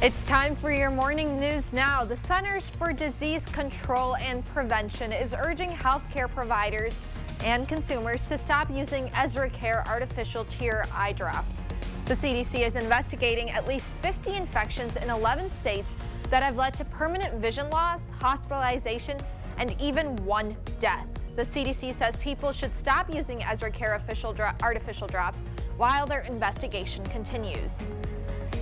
It's time for your morning news now. The Centers for Disease Control and Prevention is urging healthcare providers and consumers to stop using EzraCare artificial tear eye drops. The CDC is investigating at least 50 infections in 11 states that have led to permanent vision loss, hospitalization, and even one death. The CDC says people should stop using EzraCare artificial drops while their investigation continues.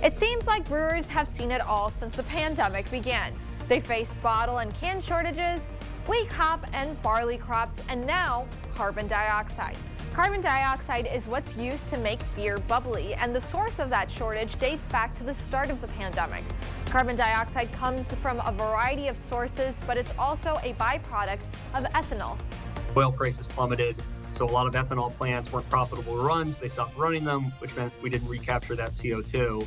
It seems like brewers have seen it all since the pandemic began. They faced bottle and can shortages, weak hop and barley crops, and now carbon dioxide. Carbon dioxide is what's used to make beer bubbly, and the source of that shortage dates back to the start of the pandemic. Carbon dioxide comes from a variety of sources, but it's also a byproduct of ethanol. Oil prices plummeted, so a lot of ethanol plants weren't profitable to run, so they stopped running them, which meant we didn't recapture that CO2.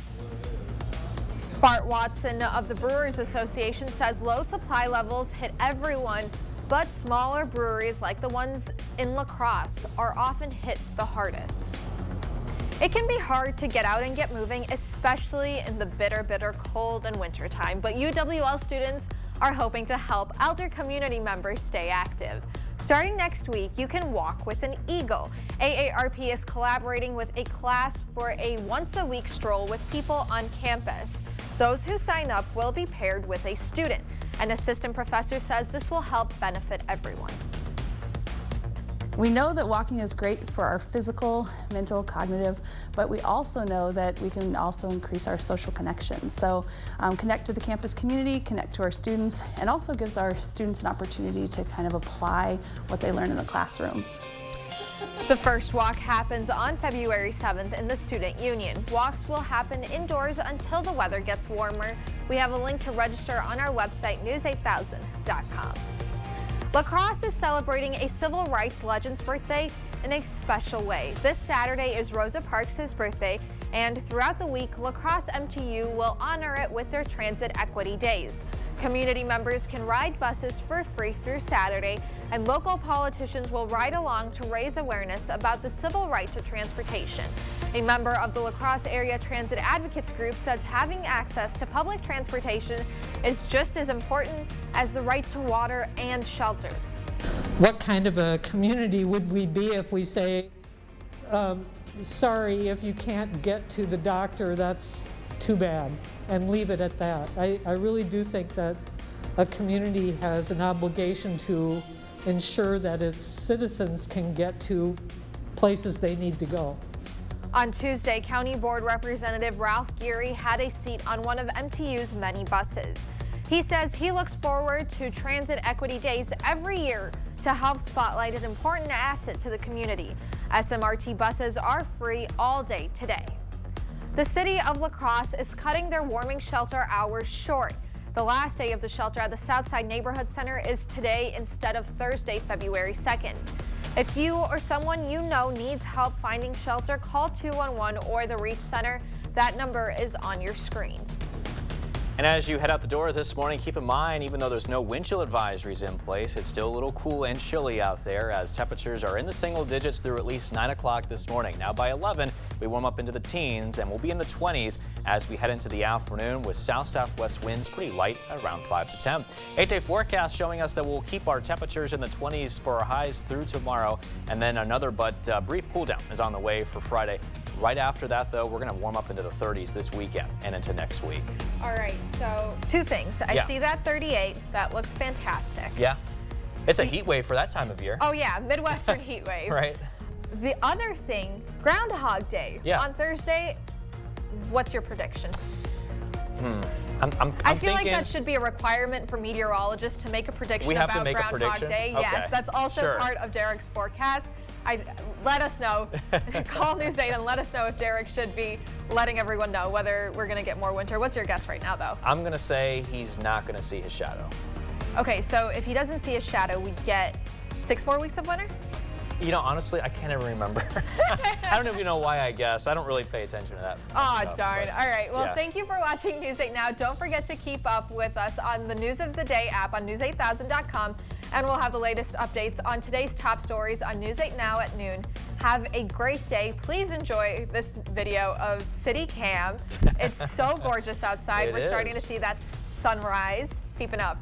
Bart Watson of the Brewers Association says low supply levels hit everyone, but smaller breweries like the ones in La Crosse are often hit the hardest. It can be hard to get out and get moving, especially in the bitter cold and winter time, but UWL students are hoping to help elder community members stay active. Starting next week, you can walk with an eagle. AARP is collaborating with a class for a once-a-week stroll with people on campus. Those who sign up will be paired with a student. An assistant professor says this will help benefit everyone. We know that walking is great for our physical, mental, cognitive, but we also know that we can also increase our social connections. So connect to the campus community, connect to our students, and also gives our students an opportunity to kind of apply what they learn in the classroom. The first walk happens on February 7th in the Student Union. Walks will happen indoors until the weather gets warmer. We have a link to register on our website, news8000.com. La Crosse is celebrating a civil rights legend's birthday in a special way. This Saturday is Rosa Parks' birthday, and throughout the week, La Crosse MTU will honor it with their Transit Equity Days. Community members can ride buses for free through Saturday, and local politicians will ride along to raise awareness about the civil right to transportation. A member of the La Crosse Area Transit Advocates Group says having access to public transportation is just as important as the right to water and shelter. What kind of a community would we be if we say, sorry, if you can't get to the doctor, that's too bad, and leave it at that? I really do think that a community has an obligation to ensure that its citizens can get to places they need to go. On Tuesday, County Board Representative Ralph Geary had a seat on one of MTU's many buses. He says he looks forward to Transit Equity Days every year to help spotlight an important asset to the community. SMRT buses are free all day today. The city of La Crosse is cutting their warming shelter hours short. The last day of the shelter at the Southside Neighborhood Center is today instead of Thursday, February 2nd. If you or someone you know needs help finding shelter, call 211 or the Reach Center. That number is on your screen. And as you head out the door this morning, keep in mind, even though there's no wind chill advisories in place, it's still a little cool and chilly out there as temperatures are in the single digits through at least 9 o'clock this morning. Now by 11, we warm up into the teens and we'll be in the 20s as we head into the afternoon with south-southwest winds pretty light around 5 to 10. 8-day forecast showing us that we'll keep our temperatures in the 20s for our highs through tomorrow, and then another but brief cool down is on the way for Friday. Right after that, though, we're going to warm up into the 30s this weekend and into next week. All right, so two things. I see that 38. That looks fantastic. Yeah. It's a heat wave for that time of year. Oh, yeah, Midwestern heat wave. Right. The other thing, Groundhog Day. Yeah. On Thursday, what's your prediction? I feel like that should be a requirement for meteorologists to make a prediction we have about to make Groundhog a prediction? Day. Okay. Yes, that's also Sure. part of Derek's forecast. Let us know. Call News 8 and let us know if Derek should be letting everyone know whether we're going to get more winter. What's your guess right now, though? I'm going to say he's not going to see his shadow. Okay, so if he doesn't see his shadow, we get 6 more weeks of winter? You know, honestly, I can't even remember. I don't even know why I guess. I don't really pay attention to that. Oh, darn. All right. Well, yeah. Thank you for watching News 8 Now. Don't forget to keep up with us on the News of the Day app on news8000.com And we'll have the latest updates on today's top stories on News 8 Now at noon. Have a great day. Please enjoy this video of City Cam. It's so gorgeous outside. We're starting to see that sunrise. Keeping up.